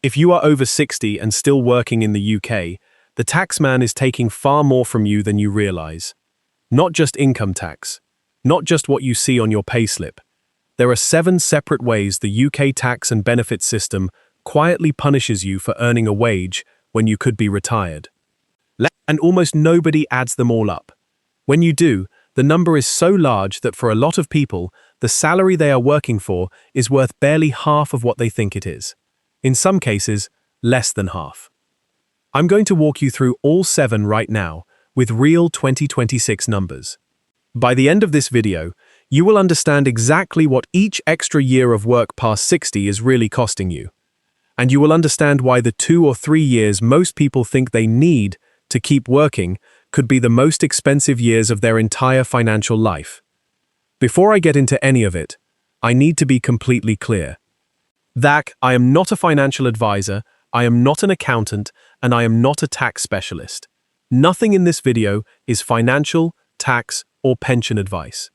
If you are over 60 and still working in the UK, the taxman is taking far more from you than you realize. Not just income tax, not just what you see on your payslip. There are 7 separate ways the UK tax and benefits system quietly punishes you for earning a wage when you could be retired. And almost nobody adds them all up. When you do, the number is so large that for a lot of people, the salary they are working for is worth barely half of what they think it is. In some cases, less than half. I'm going to walk you through all 7 right now, with real 2026 numbers. By the end of this video, you will understand exactly what each extra year of work past 60 is really costing you. And you will understand why the 2 or 3 years most people think they need to keep working could be the most expensive years of their entire financial life. Before I get into any of it, I need to be completely clear. I am not a financial advisor, I am not an accountant, and I am not a tax specialist. Nothing in this video is financial, tax, or pension advice.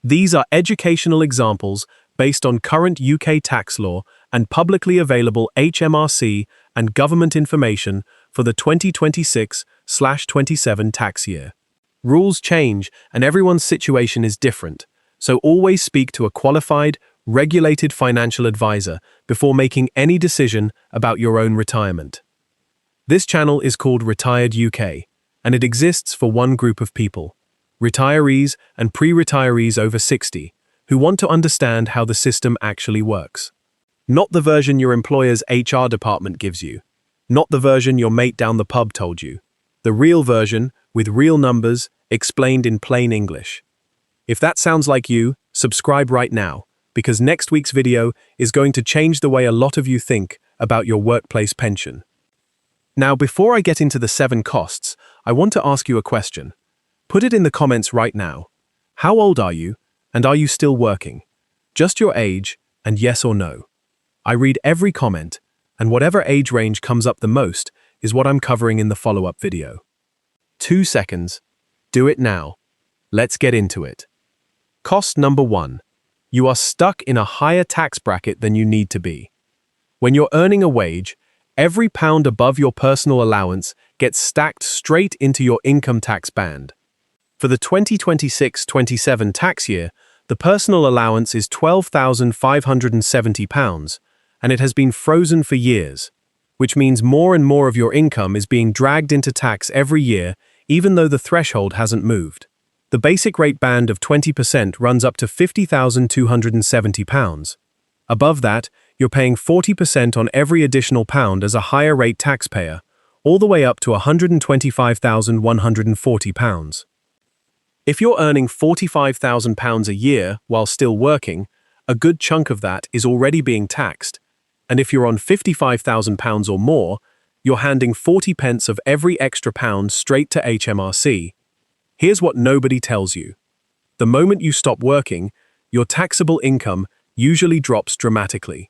These are educational examples based on current UK tax law and publicly available HMRC and government information for the 2026/27 tax year. Rules change and everyone's situation is different, so always speak to a qualified, regulated financial advisor before making any decision about your own retirement. This channel is called Retired UK, and it exists for one group of people, retirees and pre-retirees over 60, who want to understand how the system actually works. Not the version your employer's HR department gives you, not the version your mate down the pub told you. The real version, with real numbers, explained in plain English. If that sounds like you, subscribe right now, because next week's video is going to change the way a lot of you think about your workplace pension. Now, before I get into the 7 costs, I want to ask you a question. Put it in the comments right now. How old are you, and are you still working? Just your age, and yes or no. I read every comment, and whatever age range comes up the most is what I'm covering in the follow-up video. 2 seconds. Do it now. Let's get into it. Cost number 1. You are stuck in a higher tax bracket than you need to be. When you're earning a wage, every pound above your personal allowance gets stacked straight into your income tax band. For the 2026/27 tax year, the personal allowance is £12,570, and it has been frozen for years, which means more and more of your income is being dragged into tax every year, even though the threshold hasn't moved. The basic rate band of 20% runs up to £50,270. Above that, you're paying 40% on every additional pound as a higher rate taxpayer, all the way up to £125,140. If you're earning £45,000 a year while still working, a good chunk of that is already being taxed. And if you're on £55,000 or more, you're handing 40 pence of every extra pound straight to HMRC. Here's what nobody tells you. The moment you stop working, your taxable income usually drops dramatically.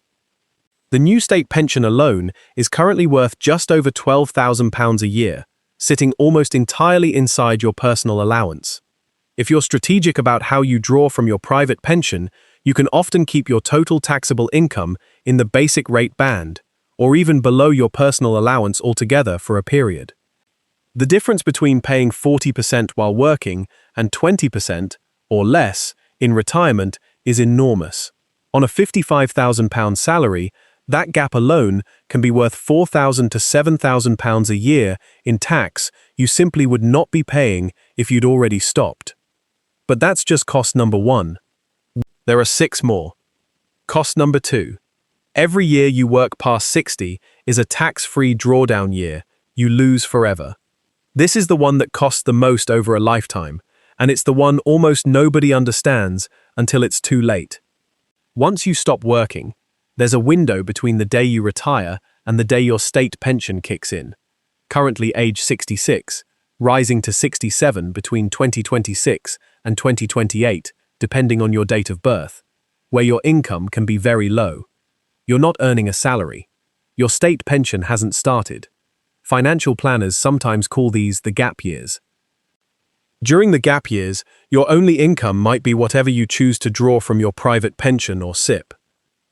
The new state pension alone is currently worth just over £12,000 a year, sitting almost entirely inside your personal allowance. If you're strategic about how you draw from your private pension, you can often keep your total taxable income in the basic rate band, or even below your personal allowance altogether for a period. The difference between paying 40% while working and 20%, or less, in retirement is enormous. On a £55,000 salary, that gap alone can be worth £4,000 to £7,000 a year in tax you simply would not be paying if you'd already stopped. But that's just cost number 1. There are 6 more. Cost number 2. Every year you work past 60 is a tax-free drawdown year you lose forever. This is the one that costs the most over a lifetime, and it's the one almost nobody understands until it's too late. Once you stop working, there's a window between the day you retire and the day your state pension kicks in, currently age 66, rising to 67 between 2026 and 2028, depending on your date of birth, where your income can be very low. You're not earning a salary. Your state pension hasn't started. Financial planners sometimes call these the gap years. During the gap years, your only income might be whatever you choose to draw from your private pension or SIP.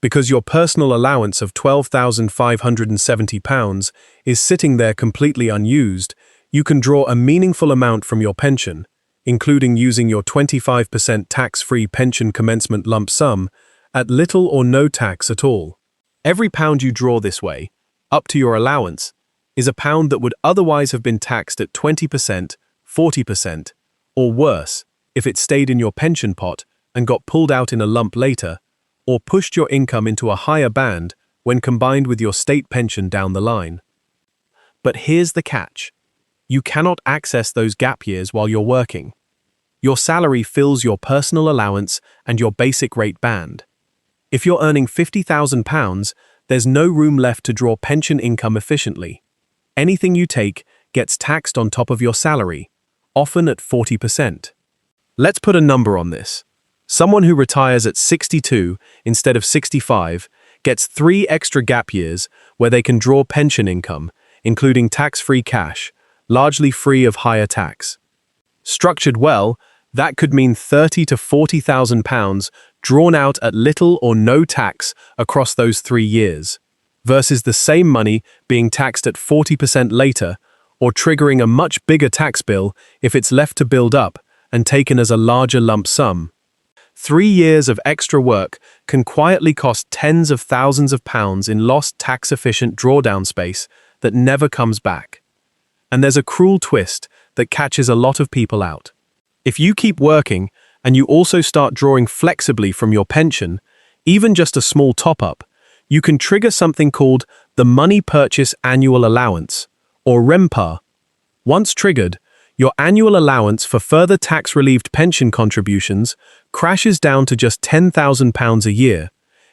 Because your personal allowance of £12,570 is sitting there completely unused, you can draw a meaningful amount from your pension, including using your 25% tax-free pension commencement lump sum, at little or no tax at all. Every pound you draw this way, up to your allowance, is a pound that would otherwise have been taxed at 20%, 40%, or worse, if it stayed in your pension pot and got pulled out in a lump later, or pushed your income into a higher band when combined with your state pension down the line. But here's the catch. You cannot access those gap years while you're working. Your salary fills your personal allowance and your basic rate band. If you're earning £50,000, there's no room left to draw pension income efficiently. Anything you take gets taxed on top of your salary, often at 40%. Let's put a number on this. Someone who retires at 62 instead of 65 gets 3 extra gap years where they can draw pension income, including tax-free cash, largely free of higher tax. Structured well, that could mean £30,000 to £40,000 drawn out at little or no tax across those 3 years, versus the same money being taxed at 40% later, or triggering a much bigger tax bill if it's left to build up and taken as a larger lump sum. 3 years of extra work can quietly cost tens of thousands of pounds in lost tax-efficient drawdown space that never comes back. And there's a cruel twist that catches a lot of people out. If you keep working and you also start drawing flexibly from your pension, even just a small top-up, you can trigger something called the Money Purchase Annual Allowance, or REMPA. Once triggered, your annual allowance for further tax-relieved pension contributions crashes down to just £10,000 a year,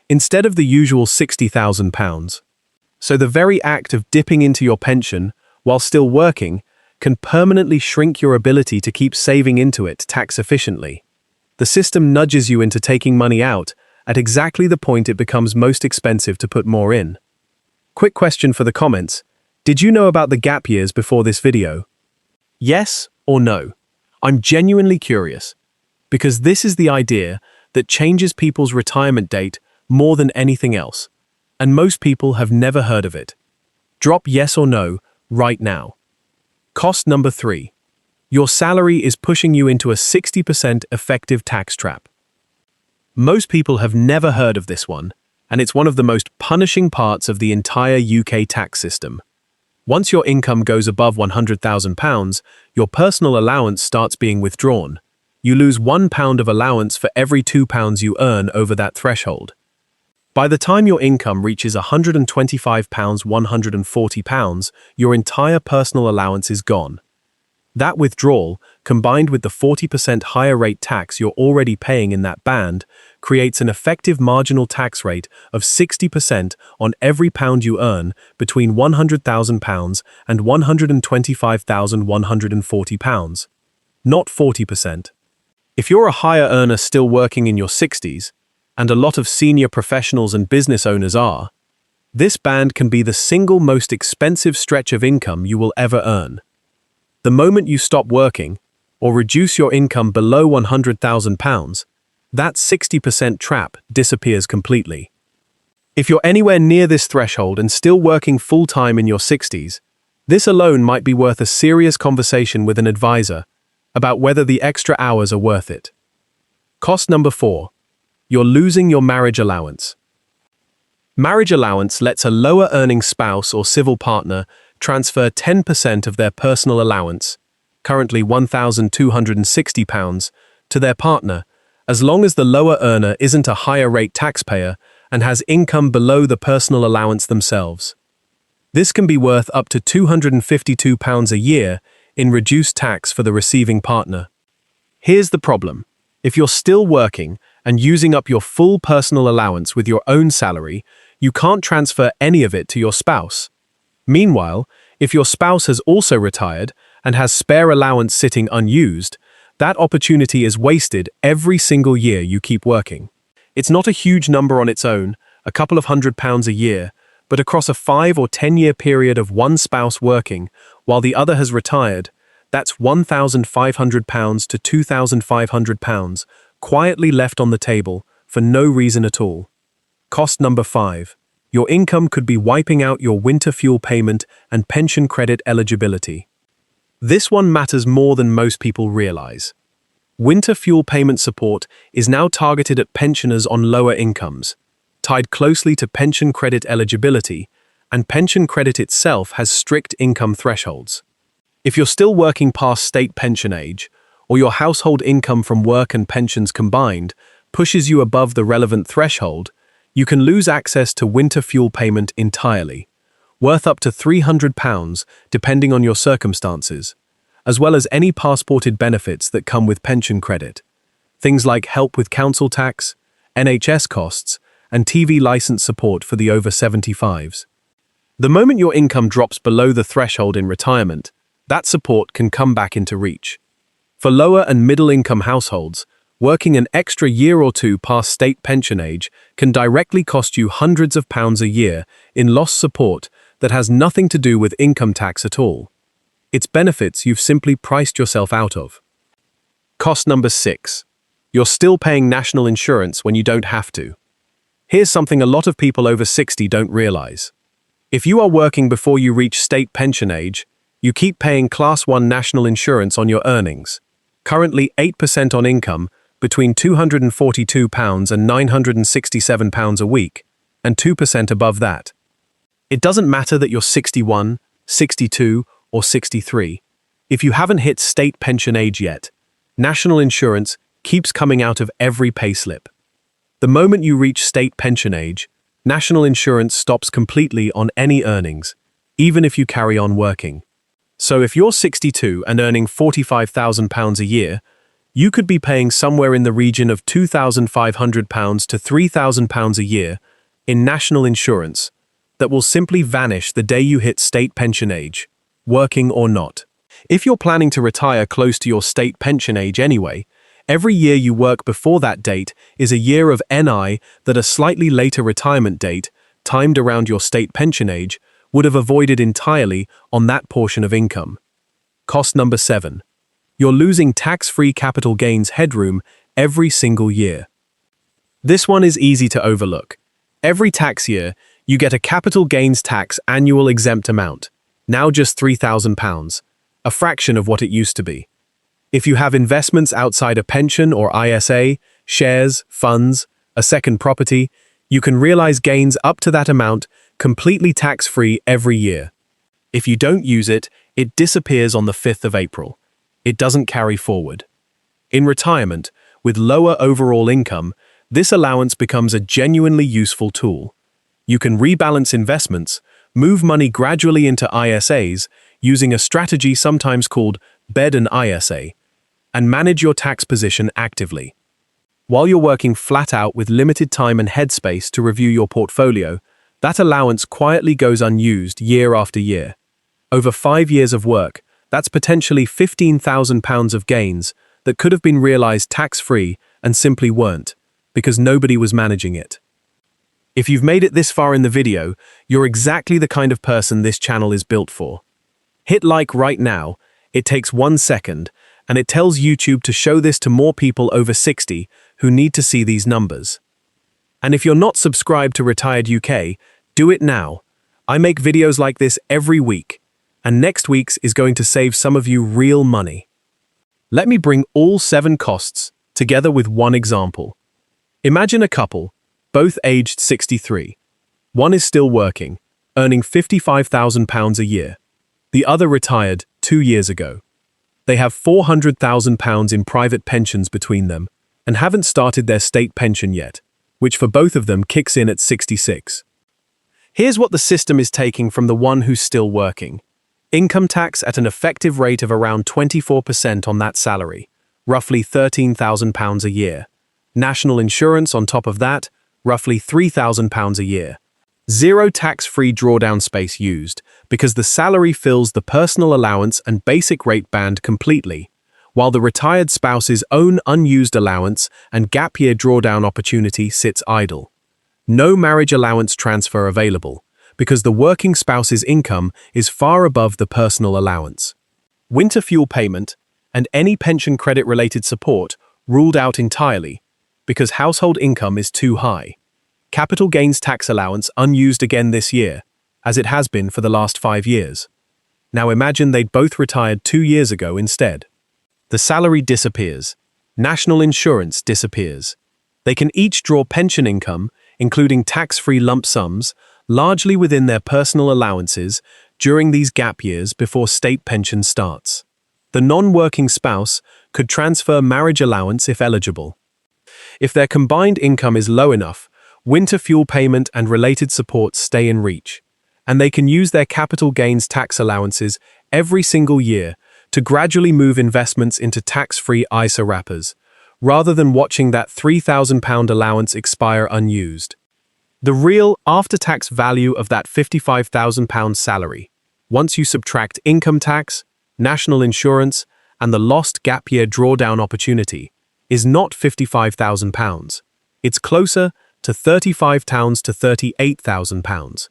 instead of the usual £60,000. So the very act of dipping into your pension, while still working, can permanently shrink your ability to keep saving into it tax-efficiently. The system nudges you into taking money out at exactly the point it becomes most expensive to put more in. Quick question for the comments. Did you know about the gap years before this video? Yes or no? I'm genuinely curious, because this is the idea that changes people's retirement date more than anything else, and most people have never heard of it. Drop yes or no right now. Cost number 3. Your salary is pushing you into a 60% effective tax trap. Most people have never heard of this one, and it's one of the most punishing parts of the entire UK tax system. Once your income goes above £100,000, your personal allowance starts being withdrawn. You lose £1 of allowance for every £2 you earn over that threshold. By the time your income reaches £125, £140, your entire personal allowance is gone. That withdrawal, combined with the 40% higher rate tax you're already paying in that band, creates an effective marginal tax rate of 60% on every pound you earn between £100,000 and £125,140. Not 40%. If you're a higher earner still working in your 60s, and a lot of senior professionals and business owners are, this band can be the single most expensive stretch of income you will ever earn. The moment you stop working, or reduce your income below £100,000, that 60% trap disappears completely. If you're anywhere near this threshold and still working full-time in your 60s, this alone might be worth a serious conversation with an advisor about whether the extra hours are worth it. Cost number 4. You're losing your marriage allowance. Marriage allowance lets a lower-earning spouse or civil partner transfer 10% of their personal allowance, currently £1,260, to their partner, as long as the lower earner isn't a higher-rate taxpayer and has income below the personal allowance themselves. This can be worth up to £252 a year in reduced tax for the receiving partner. Here's the problem. If you're still working and using up your full personal allowance with your own salary, you can't transfer any of it to your spouse. Meanwhile, if your spouse has also retired and has spare allowance sitting unused, that opportunity is wasted every single year you keep working. It's not a huge number on its own, a couple of £100 a year, but across a 5 or 10-year period of one spouse working while the other has retired, that's £1,500 to £2,500 quietly left on the table for no reason at all. Cost number 5. Your income could be wiping out your winter fuel payment and pension credit eligibility. This one matters more than most people realize. Winter fuel payment support is now targeted at pensioners on lower incomes, tied closely to pension credit eligibility, and pension credit itself has strict income thresholds. If you're still working past state pension age, or your household income from work and pensions combined pushes you above the relevant threshold, you can lose access to winter fuel payment entirely, worth up to £300 depending on your circumstances, as well as any passported benefits that come with pension credit. Things like help with council tax, NHS costs, and TV license support for the over 75s. The moment your income drops below the threshold in retirement, that support can come back into reach. For lower and middle-income households, working an extra year or two past state pension age can directly cost you hundreds of pounds a year in lost support that has nothing to do with income tax at all. It's benefits you've simply priced yourself out of. Cost number 6. You're still paying national insurance when you don't have to. Here's something a lot of people over 60 don't realize. If you are working before you reach state pension age, you keep paying Class 1 national insurance on your earnings, currently 8% on income, between £242 and £967 a week, and 2% above that. It doesn't matter that you're 61, 62, or 63. If you haven't hit state pension age yet, national insurance keeps coming out of every payslip. The moment you reach state pension age, national insurance stops completely on any earnings, even if you carry on working. So if you're 62 and earning £45,000 a year, you could be paying somewhere in the region of £2,500 to £3,000 a year in national insurance that will simply vanish the day you hit state pension age, working or not. If you're planning to retire close to your state pension age anyway, every year you work before that date is a year of NI that a slightly later retirement date, timed around your state pension age, would have avoided entirely on that portion of income. Cost number 7. You're losing tax-free capital gains headroom every single year. This one is easy to overlook. Every tax year, you get a capital gains tax annual exempt amount, now just £3,000, a fraction of what it used to be. If you have investments outside a pension or ISA, shares, funds, a second property, you can realize gains up to that amount completely tax-free every year. If you don't use it, it disappears on the 5th of April. It doesn't carry forward. In retirement, with lower overall income, this allowance becomes a genuinely useful tool. You can rebalance investments, move money gradually into ISAs using a strategy sometimes called bed and ISA, and manage your tax position actively. While you're working flat out with limited time and headspace to review your portfolio, that allowance quietly goes unused year after year. Over 5 years of work, that's potentially £15,000 of gains that could have been realized tax-free and simply weren't, because nobody was managing it. If you've made it this far in the video, you're exactly the kind of person this channel is built for. Hit like right now, it takes 1 second, and it tells YouTube to show this to more people over 60 who need to see these numbers. And if you're not subscribed to Retired UK, do it now. I make videos like this every week, and next week's is going to save some of you real money. Let me bring all 7 costs together with one example. Imagine a couple, both aged 63. One is still working, earning £55,000 a year. The other retired 2 years ago. They have £400,000 in private pensions between them and haven't started their state pension yet, which for both of them kicks in at 66. Here's what the system is taking from the one who's still working. Income tax at an effective rate of around 24% on that salary, roughly £13,000 a year. National insurance on top of that, roughly £3,000 a year. Zero tax-free drawdown space used because the salary fills the personal allowance and basic rate band completely, while the retired spouse's own unused allowance and gap year drawdown opportunity sits idle. No marriage allowance transfer available, because the working spouse's income is far above the personal allowance. Winter fuel payment and any pension credit-related support ruled out entirely, because household income is too high. Capital gains tax allowance unused again this year, as it has been for the last 5 years. Now imagine they'd both retired 2 years ago instead. The salary disappears. National insurance disappears. They can each draw pension income, including tax-free lump sums, largely within their personal allowances during these gap years before state pension starts. The non-working spouse could transfer marriage allowance if eligible. If their combined income is low enough, winter fuel payment and related supports stay in reach, and they can use their capital gains tax allowances every single year to gradually move investments into tax-free ISA wrappers, rather than watching that £3,000 allowance expire unused. The real after-tax value of that £55,000 salary, once you subtract income tax, national insurance, and the lost gap year drawdown opportunity, is not £55,000. It's closer to £35,000 to £38,000.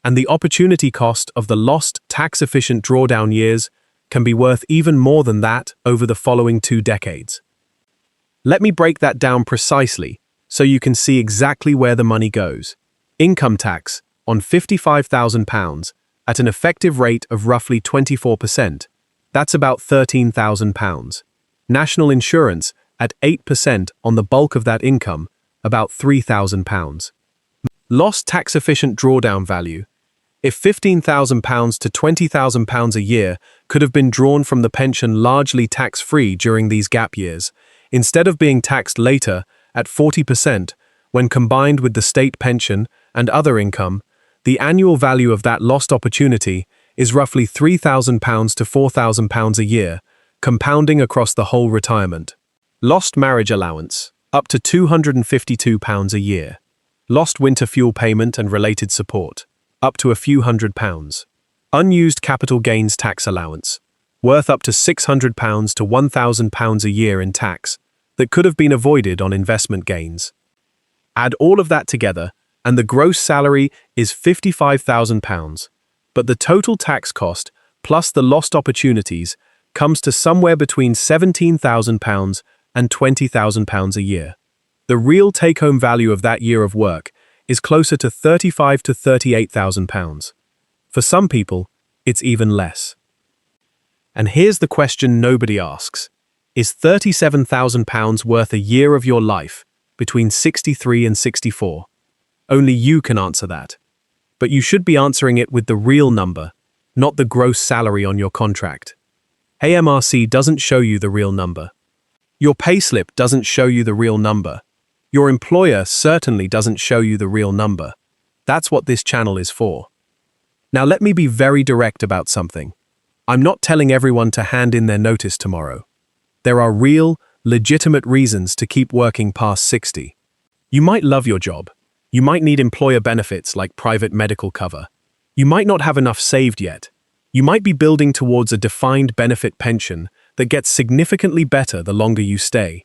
And the opportunity cost of the lost tax-efficient drawdown years can be worth even more than that over the following 2 decades. Let me break that down precisely so you can see exactly where the money goes. Income tax on £55,000 at an effective rate of roughly 24%. That's about £13,000. National insurance at 8% on the bulk of that income, about £3,000. Lost tax-efficient drawdown value. If £15,000 to £20,000 a year could have been drawn from the pension largely tax-free during these gap years, instead of being taxed later at 40% when combined with the state pension and other income, the annual value of that lost opportunity is roughly £3,000 to £4,000 a year, compounding across the whole retirement. Lost marriage allowance, up to £252 a year. Lost winter fuel payment and related support, up to a few £100s. Unused capital gains tax allowance, worth up to £600 to £1,000 a year in tax, that could have been avoided on investment gains. Add all of that together, and the gross salary is £55,000, but the total tax cost, plus the lost opportunities, comes to somewhere between £17,000 and £20,000 a year. The real take-home value of that year of work is closer to £35,000 to £38,000. For some people, it's even less. And here's the question nobody asks. Is £37,000 worth a year of your life between 63 and 64? Only you can answer that. But you should be answering it with the real number, not the gross salary on your contract. HMRC doesn't show you the real number. Your payslip doesn't show you the real number. Your employer certainly doesn't show you the real number. That's what this channel is for. Now let me be very direct about something. I'm not telling everyone to hand in their notice tomorrow. There are real, legitimate reasons to keep working past 60. You might love your job. You might need employer benefits like private medical cover. You might not have enough saved yet. You might be building towards a defined benefit pension that gets significantly better the longer you stay.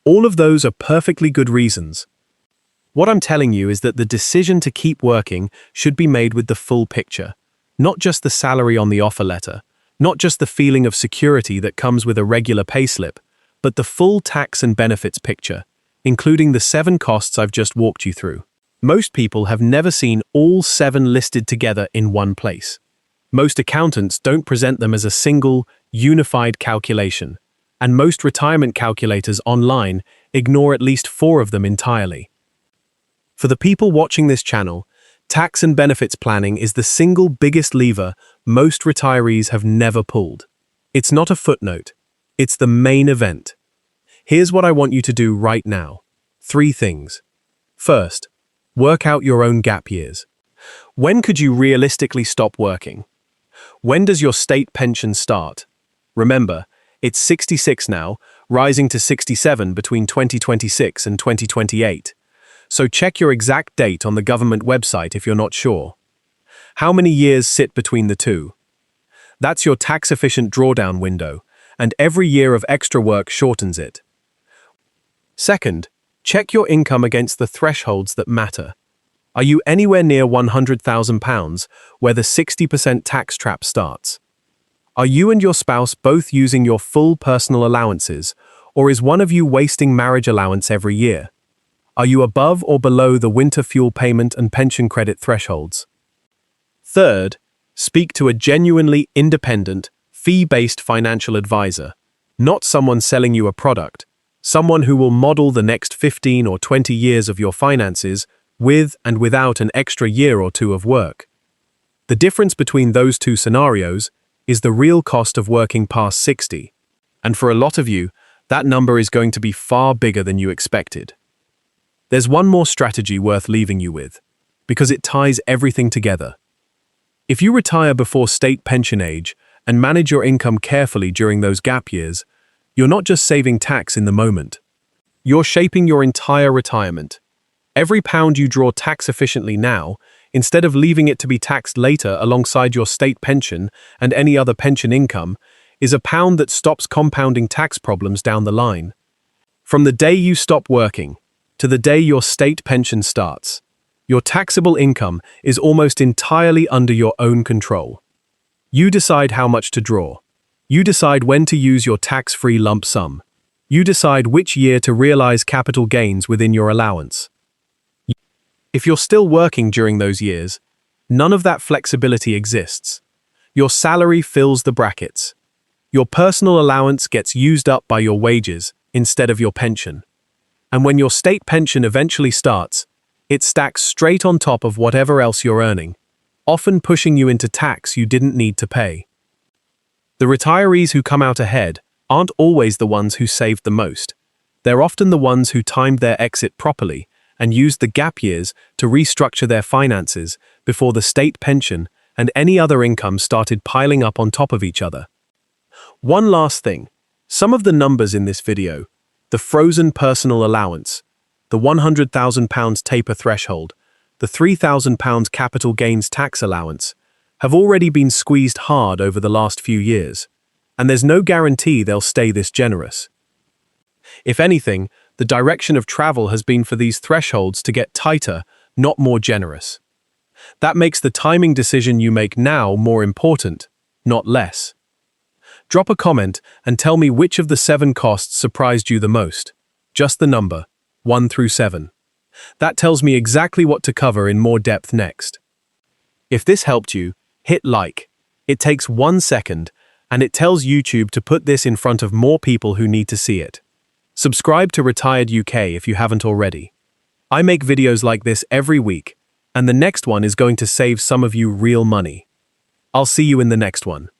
All of those are perfectly good reasons. What I'm telling you is that the decision to keep working should be made with the full picture, not just the salary on the offer letter, not just the feeling of security that comes with a regular payslip, but the full tax and benefits picture, including the 7 costs I've just walked you through. Most people have never seen all 7 listed together in one place. Most accountants don't present them as a single, unified calculation, and most retirement calculators online ignore at least 4 of them entirely. For the people watching this channel, tax and benefits planning is the single biggest lever most retirees have never pulled. It's not a footnote. It's the main event. Here's what I want you to do right now. 3 things. First, work out your own gap years. When could you realistically stop working? When does your state pension start? Remember, it's 66 now, rising to 67 between 2026 and 2028. So check your exact date on the government website if you're not sure. How many years sit between the two? That's your tax-efficient drawdown window, and every year of extra work shortens it. Second, check your income against the thresholds that matter. Are you anywhere near £100,000, where the 60% tax trap starts? Are you and your spouse both using your full personal allowances, or is one of you wasting marriage allowance every year? Are you above or below the winter fuel payment and pension credit thresholds? Third, speak to a genuinely independent, fee-based financial advisor, not someone selling you a product, someone who will model the next 15 or 20 years of your finances with and without an extra year or two of work. The difference between those two scenarios is the real cost of working past 60, and for a lot of you, that number is going to be far bigger than you expected. There's one more strategy worth leaving you with, because it ties everything together. If you retire before state pension age and manage your income carefully during those gap years, you're not just saving tax in the moment. You're shaping your entire retirement. Every pound you draw tax efficiently now, instead of leaving it to be taxed later alongside your state pension and any other pension income, is a pound that stops compounding tax problems down the line. From the day you stop working to the day your state pension starts, your taxable income is almost entirely under your own control. You decide how much to draw. You decide when to use your tax-free lump sum. You decide which year to realize capital gains within your allowance. If you're still working during those years, none of that flexibility exists. Your salary fills the brackets. Your personal allowance gets used up by your wages instead of your pension. And when your state pension eventually starts, it stacks straight on top of whatever else you're earning, often pushing you into tax you didn't need to pay. The retirees who come out ahead aren't always the ones who saved the most. They're often the ones who timed their exit properly and used the gap years to restructure their finances before the state pension and any other income started piling up on top of each other. One last thing, some of the numbers in this video, the frozen personal allowance, the £100,000 taper threshold, the £3,000 capital gains tax allowance, have already been squeezed hard over the last few years, and there's no guarantee they'll stay this generous. If anything, the direction of travel has been for these thresholds to get tighter, not more generous. That makes the timing decision you make now more important, not less. Drop a comment and tell me which of the 7 costs surprised you the most. Just the number, 1 through 7. That tells me exactly what to cover in more depth next. If this helped you, hit like. It takes 1 second, and it tells YouTube to put this in front of more people who need to see it. Subscribe to Retired UK if you haven't already. I make videos like this every week, and the next one is going to save some of you real money. I'll see you in the next one.